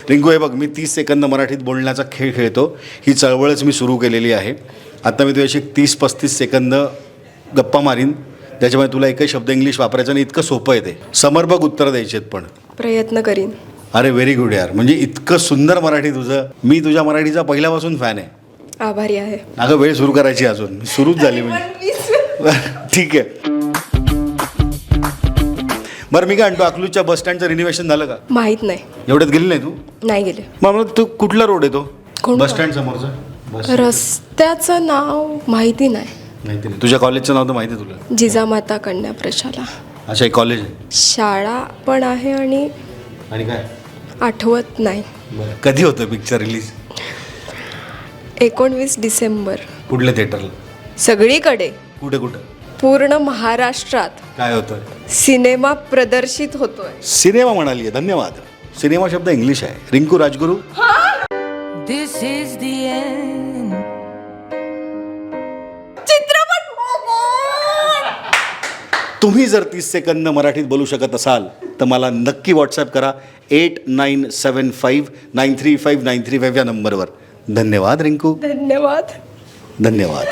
रिंकू, हे बघ, मी 30 सेकंद मराठीत बोलण्याचा खेळ खेळतो. ही चळवळच मी सुरू केलेली आहे. आता मी तुझ्याशी 30-35 सेकंद गप्पा मारीन, त्याच्यामुळे तुला एकही शब्द इंग्लिश वापरायचा आणि इतकं सोपं आहे ते. समर्पक उत्तरं द्यायची आहेत पण. प्रयत्न करीन. अरे व्हेरी गुड यार, म्हणजे इतकं सुंदर मराठी तुझं. मी तुझ्या मराठीचा पहिल्यापासून फॅन आहे. आभारी आहे. अगं वेळ सुरू करायची, अजून सुरूच झाली म्हणजे. ठीक आहे. बरं, मी काय म्हणतो, अकलूजच्या बस स्टँडचं रिनोव्हेशन झालं का? माहीत नाही. एवढ्यात गेली नाही तू? नाही गेले. मग मला तू कुठला रोड आहे तो? कोणता? बस स्टँड समोरचा बस. रस्त्याचं नाव माहिती नाही. माहिती नाही. तुझ्या कॉलेजचं नाव तर माहिती आहे तुला? जिजामाता कन्या प्रशाला. अच्छा, एक कॉलेज आहे. शाळा पण आहे आणि काय आठवत नाही. बरं, कधी होतं पिक्चर रिलीज? 19 डिसेंबर. कुठल्या थिएटरला? सगळीकडे, कुठे कुठं? पूर्ण महाराष्ट्रात काय होतं? सिनेमा प्रदर्शित होतोय. सिनेमा म्हणाली आहे. धन्यवाद. सिनेमा शब्द इंग्लिश आहे. Rinku Rajguru. This is the end. चित्रपट. तुम्ही जर 30 सेकंद मराठीत बोलू शकत असाल तर मला नक्की व्हॉट्सॲप करा 8975935935 या नंबरवर. धन्यवाद रिंकू. धन्यवाद. धन्यवाद.